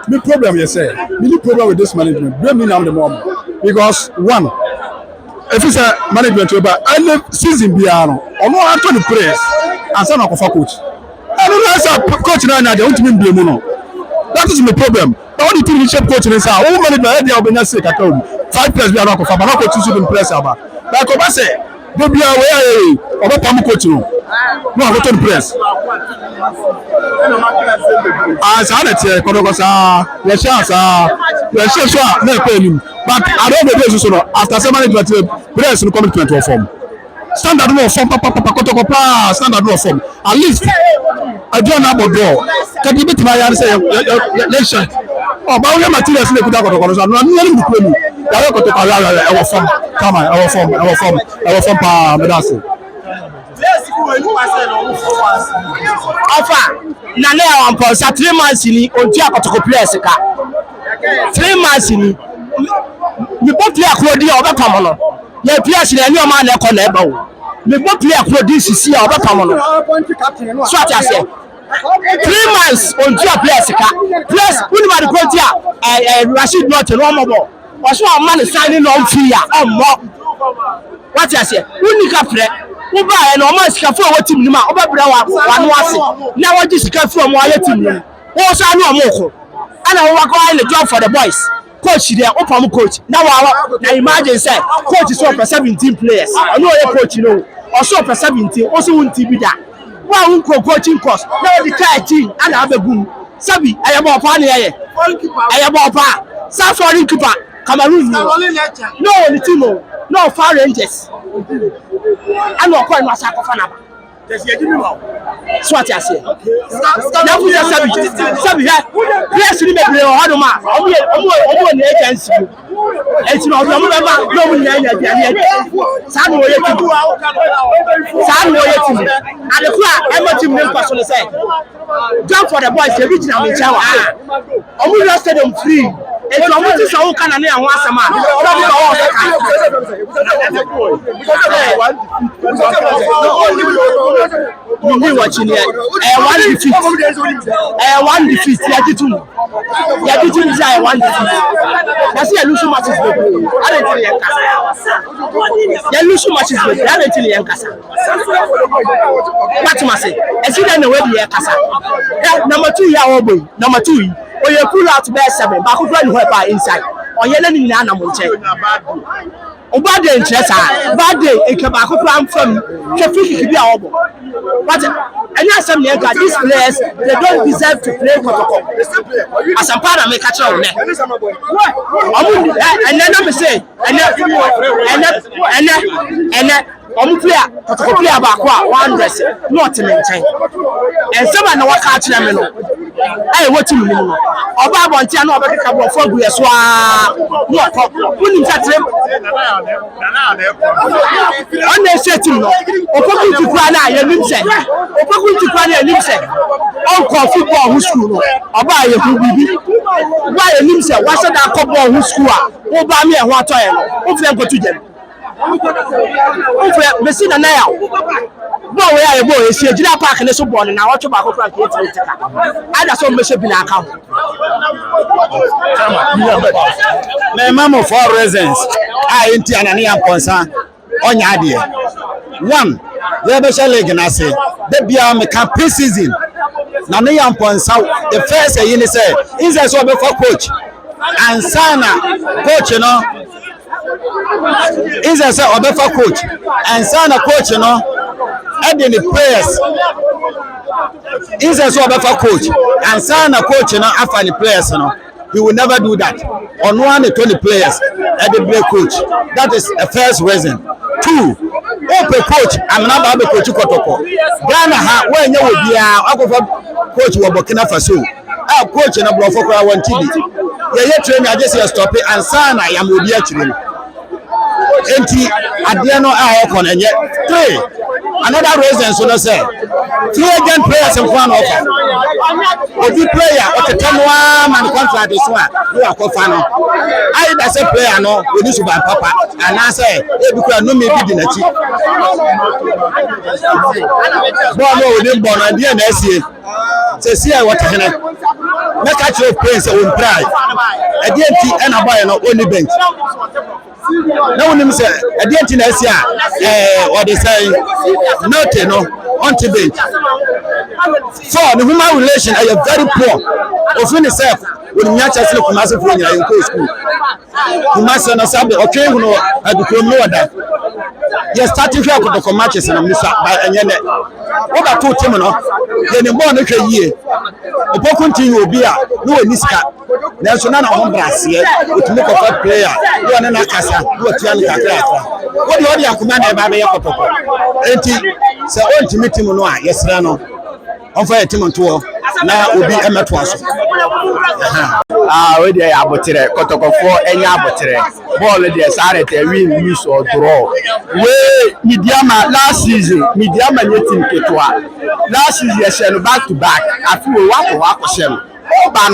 Me problem, you say. Me the problem with this management. Blame me now the moment because one, if it's a management, but any season piano, or no answer the prayers, and son of a coach. I don't know as coach now. They don't mean blame no. That is my problem. But what the team shape coach is how all management they are being sick at home. 5 players be not for but not coach to the press about. Like Obed say, they be away. Obed Pamu coach no. No, I go to the press. Asante Kotoko Fans, we share so na pay him. But I don't know this so after some management press no commitment to form. Standard no form papa Kotoko Fans standard no form. At least I don't know about door. Can you beat my yard say election? Oh, but we materials na kuda Kotoko so no no no play me. Ya ko to kala our form. Come on, our form pa medase. Offer Nana on Ponsa 3 months in Ontia Kotoko Players ka 3 months in me both play akodi obepamono ye players na any man na ko na eba o me both play akodi sisi obepamono so ati ase 3 months Ontia Players ka plus unima de kontia Rashid not no mobo oso man signing on fee ya ommo what you say unika pre Uba and Oman Scafu, what team Nima, Oba Brawa, one was now what is Scafu from Walla team. What's I know Moko? And I walk on the job for the boys. Coach there, Opam coach. Now I imagine say, coach is over 17 players. I know a coach, you know, also for 17, also won't be that. One coaching course, now the entire team, and I have a boom. Sabi, I am a fan here. I am a pa. South Foreign Keeper, Cameroon. No, the team, no Far Rangers. I know quite much of fun. So what I say. Now we are Sabi. Yes, we may be a hard man. I'm agency. It's not no one. San and the crack, I'm not even personally say. Jump for the boys, the original in Chawa. I'm just set them free. It's almost as all can and once a man. You knew watching here. One defeat. Yaditu is one defeat. I see a loose matches. I don't tell you, Kasa. Loose matches. I don't tell you, Kasa. What must say? I see them the way the Kasa. Number 2 year old boy. Number 2. Or you pull out bear 7, but who run by inside. Or you're learning an animal check. Obed interest bad day e ke ba ko plan from Sheffield to be our but any some nigga these players they don't deserve to play Kotoko as a part of me catch on and then me say and player Kotoko player ba ko one dress not maintain and some na waka catch them no eh what team ni no oba bontia na obeka bo for gu yeso a no ko woni tatrem on the setting no opoku ti kwa na ye nim se on ko football who school no oba ye ku bibi ba ye nim se wa se da ko ball who school a wo ba me e ho atoye no wo fe nkotu jam wo fe mesi na ya bo we aye bo esi ejira park ne so ball na wo twa ba ko frank e tika ada so me she bi na aka me mama for reasons I enti anani am concern onya ade one the special league na say the bia me can pre-season na ne am concern the first year ni say is so be for coach and sana coach no is say obe for coach and sana coach no adding the players is so obe for coach and sana coach no after the players no. He will never do that. On 1 and 20 players at the break coach. That is the first reason. 2, Open coach. I'm not a coach Kotoko. Ghana when you will be a coach of Burkina Faso. Our coach in a block for our TV. Yeah, train I just stop it and son I am with you. Empty at the end of our and yet 3. another reason so no say free agent players in front of Obi player or the 10-1 man contract is one we are cofano I that say player no we need to buy papa and I say because no me be the chi boy no we dey born and dey na see say see what hene make catch your players on pride e dey ti and boy no only bench na wonim say e dey ti na see what they say nothing no on the bench so the human relation are very poor of in itself with nyacha sele kumase for nyina in school kumase na sabe okay no adukom no wada yes starting here ko the matches na musa by enyene oba to team no ye ne ball no hwe yie opoku ntin obi a no wani sika na so na ho brase otumi ko for player yo na nakasa do tia ni kakra atra odi akoma na eba be ye kotoko enti se on timi team no a yesra no on fa team nto na obi emeto aso we dey abotere kotokofo enya abotere ball dey sare te win lose or draw we Medeama last season Medeama-Heated ketwa last season yeshelo back to back afi we wako shelo oba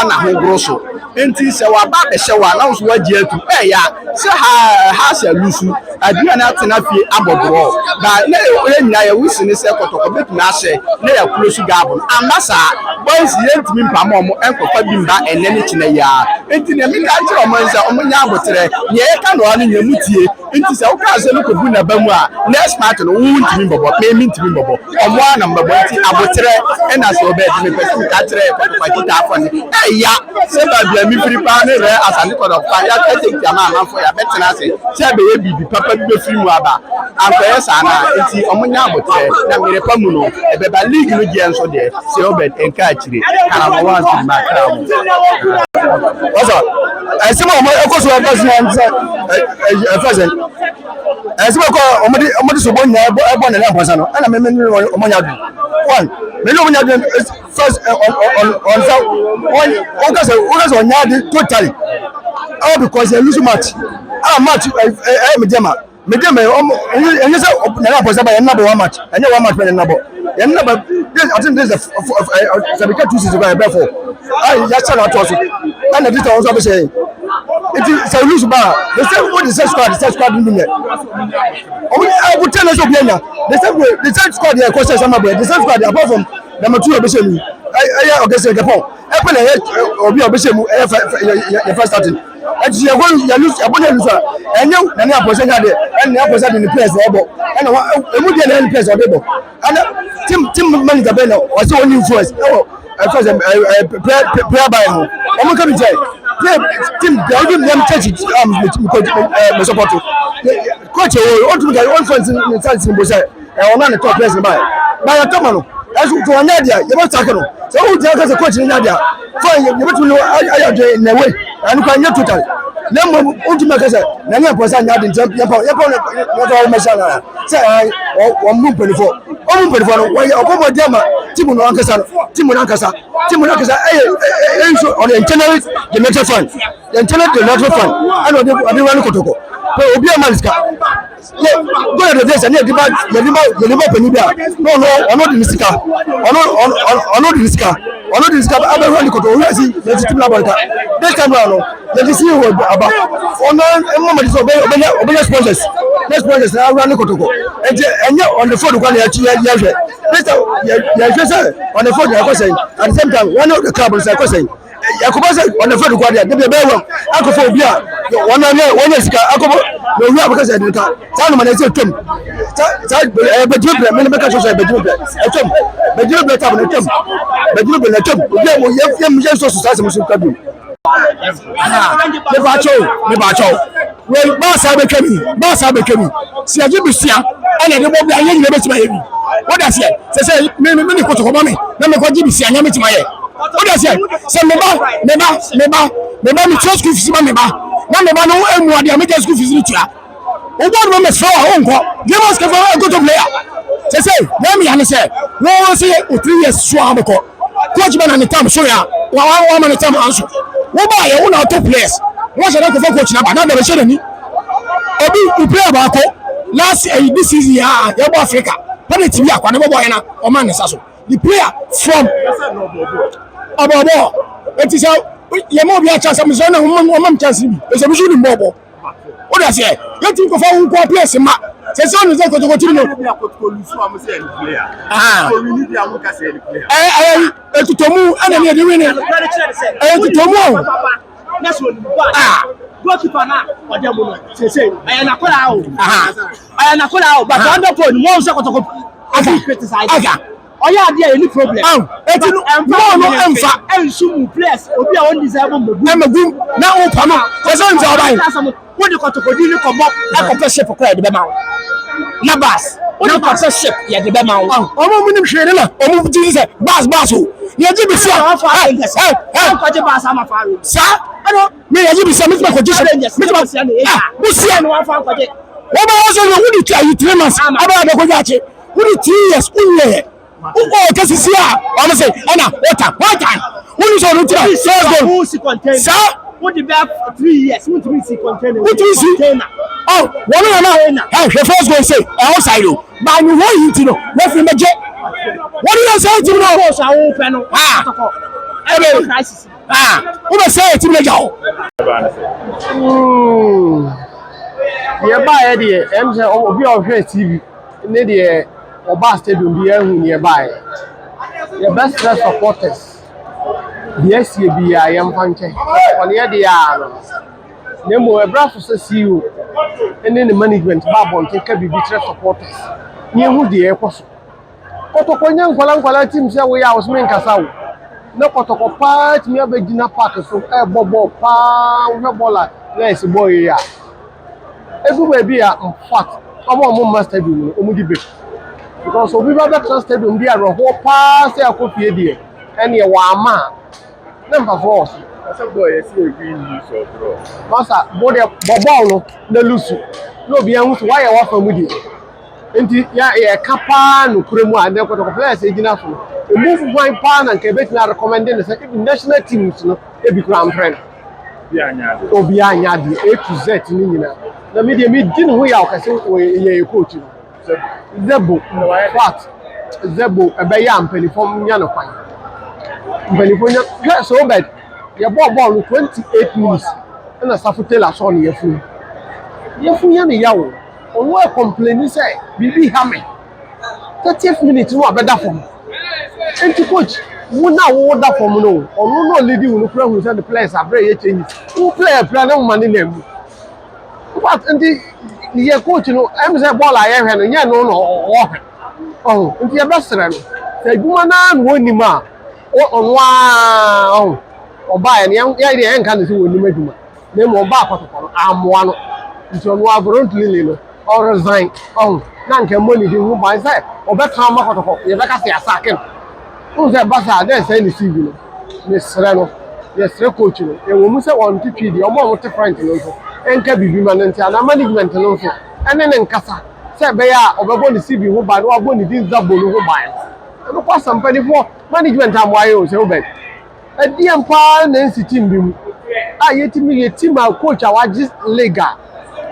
na ho grosso enti se wa ba be shewa na so wagi atu ya se ha se lusu adua na tena fie abodoro ba na ye nyina ye wisi ni se kotoko betu na hye na ya close gabon amasa boys yentimi mpamo mo enkofa bimba enene kina ya enti ne mi ka kire omo nsa omo nya abotere ye ka no anu nya mutie enti se wo ka se no kobu na bamu a next match no wo ntimi bobo me mi ntimi bobo omo na mbabo enti abotere ena se Obed me person ka kire kotoko kita afani ya se ba bia mi firi pa ne re Asante Kotoko Fans ya take jama amanfo ya betina se be ye bibi papa bi be firi mu aba ankoye sana enti omunya abotre na mere pa mu no ebeba league no je enso de se Obed enka akire kana mo wan ti makra mo ozo esimo mo ekoso president president esimo ko omodi so bonya ebo na lemposa no ana me omonya du one me no omonya du first on so on ka so onya di totally all because they lose match match Medeama enye say na lemposa ba na one match enye one match na nabo I think this is a 2 seasons ago before ya chana to so and this also be saying it is a lose bar the same way the same squad didn't mean I would tell us obianya the same squad here coach some the same squad apart from number 2 obeshemu okay say Japan e obi obeshemu the first starting and you go you lose abona lose enye na na aposen ya de and na aposen the place ebo and emu de na place odebo and team manager ben was only influence first player by him omo come say team they give them church me support coach o to get one friends in chance in bosa e na top place by top man as to anya dia you must take no so who dey as coach nya dia fine you betu no ayo dey na way and kwa nya total na mo ujuma kasa na nya posa nya dey champ ya pa na to machine say o mu penifo no why obomo diama team no ankasa so on the internal the neutral fund and the one kotoko obi amaliska go to the say the demand penibia no the misika ono the misika aba run kotoko we see the team la banka this time no the CEO aba ono mama dis obe sponsors next sponsors na run kotoko enye on the phone kwa ya hwe this time on the phone ya say at the same time one of the club is like saying yakobasa on the phone kwa dia be well akofo obi a one sika akobo no hu abaka say dinka ta no man say tom ta bejuble me be ka so say bejuble tom bejuble ta no tom bejuble na tom obi mo yem so so say mo so kabi me ba cho we ba sa be kemi si aji bisia ana de bo bia yen ne betima yebi what does say say me ni kotoko ma me na me ko ji bisia nya betima ye what does say me ba me trust school fees ma me ba na me ba no emu ade me school fees ni tua o bo no me so a onko give us ka for go to player say na me ya say no say o 3 years so amko coach man and time so ya wa man time answer wo ba ye wo na top players wo se na ko for coach na ba na be share ni obi player ba ko last this season ya bo Africa penalty bi akwa ne boy na o man nsa so the player from abobo it is ye mo bi a chance am so na o mam chance bi e se bi so ni bobo o da se ye tin ko fa un ko place ma se se on ze ko to no etutomu ana ne de win etutomu goalkeeper na odemo no say na kola o na kola o but under point mo se Kotoko criticize oya dey any problem eti no emfa ensumu players obi a won deserve magum na o pa no ko so nza obai won the Kotoko di ni komo e competition for credit be ma na bas won the competition ye de be ma o mo nim hwere na o mo ti se bas o ye ji bi so ko je bas ama faru sa ano me ye ji bi so me ko je me ko busia no afa ko je wo ba wo so no wudi 3 months aba be ko jache wudi 3 years unye o ka sisi a o mo say ana wata wudi so no tira who si contain sa wudi be 3 years who 3 si container oh one na hey first go say outside o ba ni wo yin ti no we fi meje what do you say to me no so awu pe no Kotoko ebe crisis wo be say ti me jaw ye ba ye de em se obi o hwe TV ne de oba stadium bi ehun ye ba ye best supporters the SCA bi ya yam fanche on ye de ya no ne mo ebra so se CEO ene ne management ba bonte ka bi tre supporters ni hu de e koso Kotoko nya nkwala team se we ya osme nkasa wo na Kotoko part mi abegina park so e bobo pa wo bola let's boy ya everywhere be in fact omo master bi omo di be because obi ba be stadium bi aro ho pa se akofie die ene wa ama number 4 asa boy yes we green news or bro masa bode bobo no na lusu no bi anhu so why wa fa mu die enti ya kapa no kuremu ande Kotoko players ejina so e move point pa na nke bet na recommend ne say national teams no e bi kura friend obi anya di A to Z ni nyina na me dey me din ho ya okase ye coach Zebo what Zebo ebe ya mpelifom nya no kwan mpelifom nya so Obed ye ball 28 minutes na Safutela so na yefu ya ne yawo onwo e complain say bibi ha me 30 minutes no abeda fom enti coach wona wo da fom no onu no leading wo kura hu say the players abre ye change who player plan na man na mu what enti ye coach no em say ball aye hwe no nya no oh enti e besere no say guma na no woni ma onwa oba ne ya ide enka ne so woni maduma na mo ba Kotoko no amoa no enti onwa voluntarily no or resign na nke money di hu ba say obeka ma Kotoko ye beka se asake no say basa dey say ni CV no me sere no ye sere coach no e wo mu say on titwi di omo te front no so enka bibi ma nti ana management no so ene ne nkasa say be ya obebo ni CV hu ba no abo ni din zabo no hu ba no kwa sampani for management amwaye o say Obed adi ampa na nsi team bi mu ye team a coach a waji lega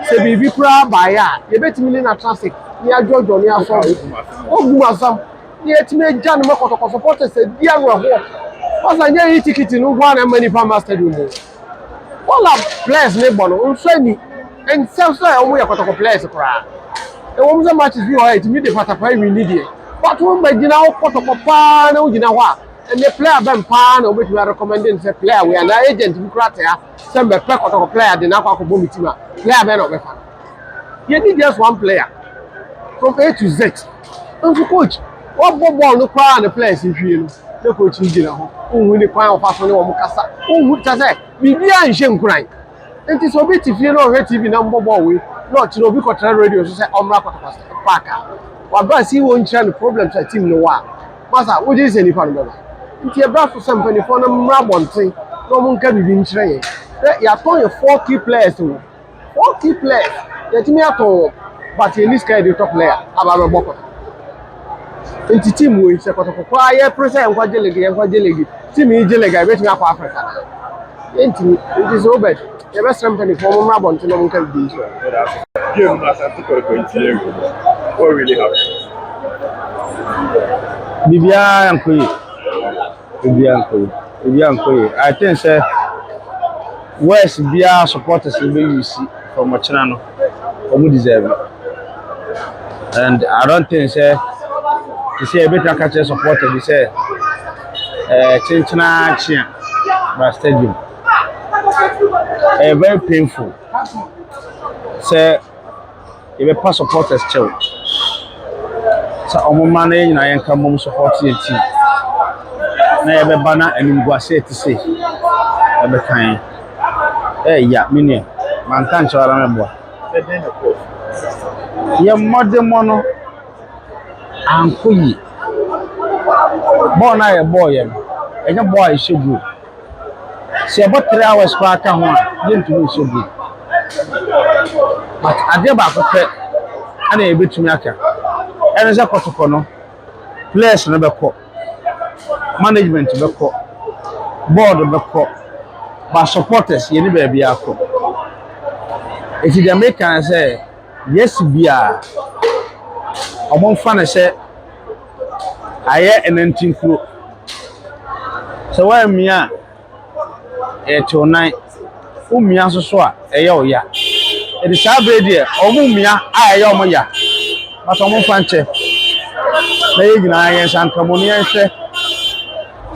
se bibi kura ba ya ye betimi ni na traffic ni ajojo ni aso ogumasam ni etimi eja no Kotoko supporters se dia no ho pasa nya yi ticket no gwa na mani pa stadium mo all of players ne bono nso ni and self so omo ya Kotoko players kura e wo mza matches bi o etimi de patapa we need e but wo magina wo Kotoko pa na wo gina ho a and the player ben pa na obetimi recommending say player we na agent bi kura ta say me pe Kotoko player de na kwa ko bomitima player ben no be fa you need just one player from A to Z and coach what ball no kwa na players hwie no the coach ngina ho ohun ni kwan ofa so ne wo mukasa ohun ta say bibi a nhye nkuran enti so bi tifie no hwe TV na mbobọ we no ti no bi kotra radio so say omra Kotoko park wa ba si wo nchira no problem sa team no wa masa wo ji se ni fa no ba nti e bra so sampani for na mra bonten no mo nka bibi nchira ye ya ton ye 4 key players o 4 key players ya timi ato but in this guy the top player aba boko enti team we se Kotoko kwa ye present kwa jelegi team yi jelega betimi akwa Africa enti it is Obed the best company for mra bonten no mo nka bibi game Asante Kotoko what really happened Bibia Ankoye. Bibia Ankoye. I think say West Bia supporters will be use from Machinano. Omu deserve it. And I don't think say you see a bit of catch supporter they say Chinchina Chia by stadium. Very painful. Say if a pass supporters chill. So omo man na yen kan mom support your team. Na ye be bana animgu ase to say. E be kan. Ya mini man kan chawara me bo. Ye modde mono Ankoye. Born na ye boy ye. Enya boy shogu. Se about 3 hours kwa aka ho a ye ntumi shogu. But ade ba ko pe ana e betumi aka. Ene se Kotoko no players no be ko. Management be ko. Board be ko. But supporters ye ni ba bia ko. Eti the American say yes bia. Omon fa na say aye enantin kuro. So why mia to nine umia so a eye oya. E di sabre die omumia aye omoya. But omon fa nche. Na ye gina yen sankamoni yen hwe.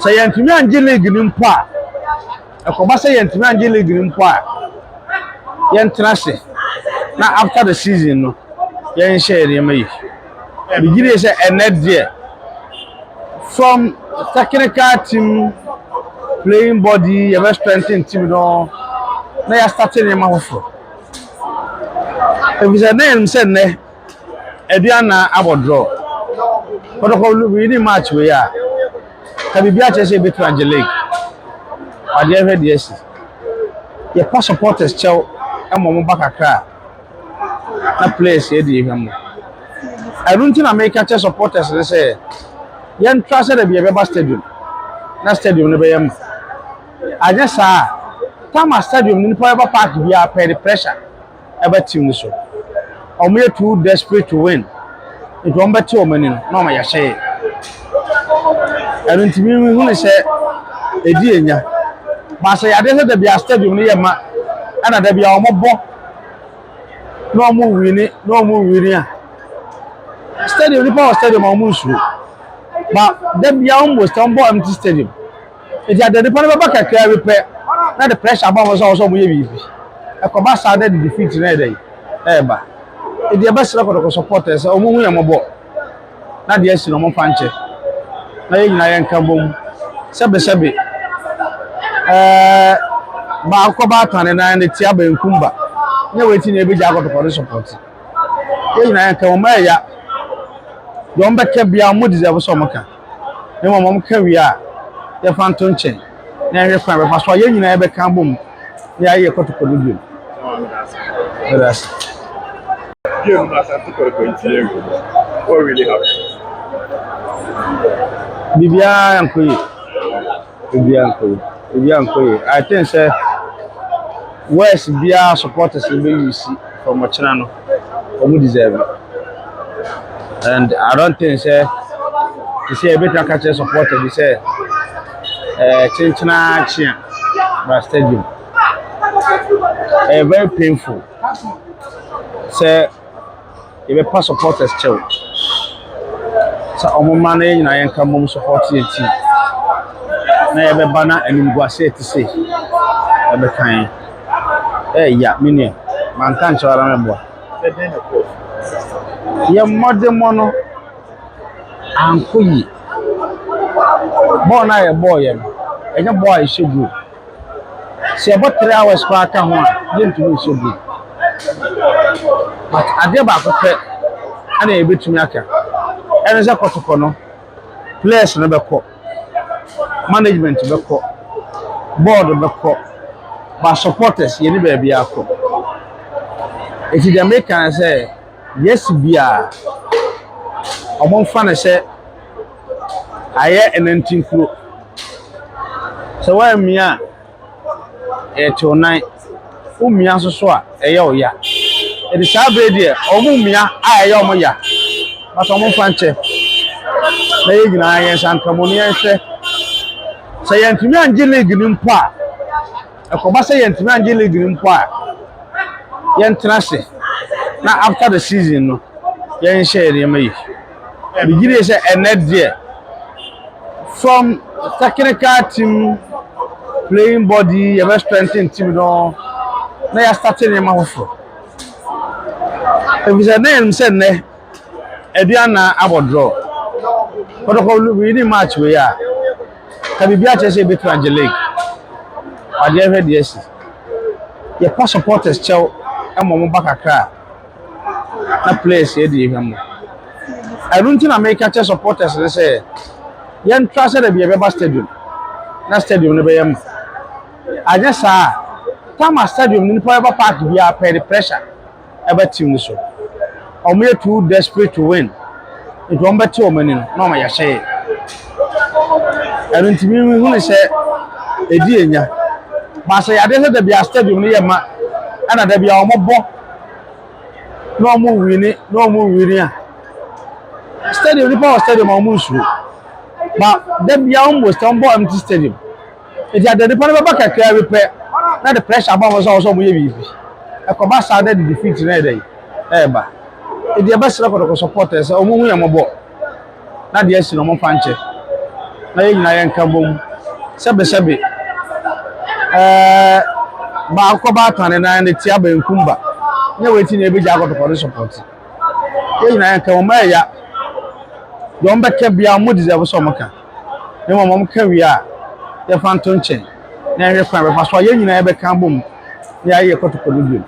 Say yantimi anje league ni mpo a. Ekoba say yantimi anje league ni mpo a. Yen trase. Na after the season no yen share dey mai. Bigire say ened there. From technical team playing body, you strengthening team no. Na ya starting him hofo. If the name say ne Ediana abodro. Kotoko we need match we ya. Ka bibia che say betu Angelique. Ade efe de esi. Ye pass supporters chew emo back akra. Na place e dey hwam. I don't think American supporters they say yen trust dey be a stadium. Na stadium no be yam. Anya sa Tama stadium ni pa park bi a pay the pressure eba team ni so. Omo too desperate to win. It won bet o mani no ma ya share. And ntimi hu ne say edi enya. Ba say ade say dey be a stadium ni yema. Ana dey be a omo bo. No omo wini a. Stadium ni power stadium omo nsu. But dey be almost on bo empty stadium. It had the depend about kakra repair. Na the pressure about was also mo ye bibi. E ko ba sa dey defeat na dey. Eba. E dey be sira ko supporters omo hu yamobo. Na dey esi no mo fanche. Na ye nyina yen kan bom. Sebe. Ba ko ba tane na ne tia ba nkumba. Nye weti na ebeja Kotoko support. Ye nyina yen kan ma ya. Yo mbeka bia mo deserve so mo kan. Ne mo ka wi a ye fanton chen. Na hwe kwa be so ye nyina e be kan bom. Ya ye Kotoko no bi. That's Game na Asante Kotoko Fans. What really happened? Bibia Ankoye. I think say West Bia supporters will be use from Machinano. Omu deserve it. And I don't think say you see a bit of catch supporter they say Chinchina Chia by stadium. Very painful. Say if a pass supporters chill. So omo man na yen kan mom support your team. Na ye be bana animgu ase to say. E be kan. Ya mini man kan chawara me bo. Ye modde mono Ankoye. Born na ye boy ye. Enya boy shogu. Se about 3 hours kwa aka ho a ye ntumi shogu. But ade ba ko pe ana e betumi aka. Ene se Kotoko no players no be ko. Management be ko. Board be ko. But supporters ye ni ba bia ko. Eti the American say yes bia. Omon fa na say aye enantin kuro. So why mia to nine umia so a eye oya. E di sabre die omumia aye omoya. But omon fa nche. Na na yɛ nyinaa yɛn sankamoni yɛn hwɛ sɛ yɛntumi angye league ni mpo a ɛkɔba sɛ yɛntumi angye league ni mpo a yɛntena ase na after the season no yɛnhyɛ nneɛma yi bigire sɛ ɛnɛ deɛ from technical team playing body yɛbɛ strengthen team no na yɛ start nneɛma foforɔ efisɛ na yɛn sɛ nnɛ aduana abɔ draw kɔtɔkɔ winning match wei a ka biribi akyerɛ sɛ ɛbɛtumi agye league adeɛ hwɛ deɛ si yɛpa supporters kyɛw ɛma ɔmo ba kakra na players yɛ de ehwɛ mo ɛno nti na meka kyɛ supporters ne sɛ yɛntra sɛ da bi yɛbɛba stadium na stadium no bɛyɛ mo anyɛ saa tama stadium no nipa yɛba park biara pɛ de pressure ɛbɛ team no so ɔmo yɛ too desperate to win nti ɔmo bɛte ɔmo ani no na ɔmo yɛhyɛ yɛ ɛno nti mi hu ne sɛ edi enya baasa yade sɛ da bi stadium no yɛ ma ɛna da bi a ɔmo bɔ na ɔmo wini a stadium nipa wɔ stadium a ɔmo nsuro ba da bi a ɔmo stand bɔ empty stadium eti ada nipa no bɛba kakra bi pɛ na the pressure aba wɔn sɛ ɔmo yɛ biribi ɛkɔba saa de defeat na ɛda yi ɛɛba edi ɛbɛsrɛ kɔtɔkɔ supporters sɛ ɔmo hu yɛ mo bɔ na deɛ esi na ɔmo fa nkyɛ na yɛ nyinaa yɛn ka bom sɛbesɛbe baako baatane na ne tia benkum ba nye weti na ebi gya akɔtɔkɔ ne support yɛ nyinaa yɛn ka wɔn ɛya deɛ wɔn bɛka bia wɔn deserve sɛ wɔn ka ne wɔn ka wie a yɛfa nto nkyɛn na yɛhwɛ kwan bɛfa so a yɛ nyinaa yɛbɛka bom na yɛayɛ kɔtɔkɔ no bio.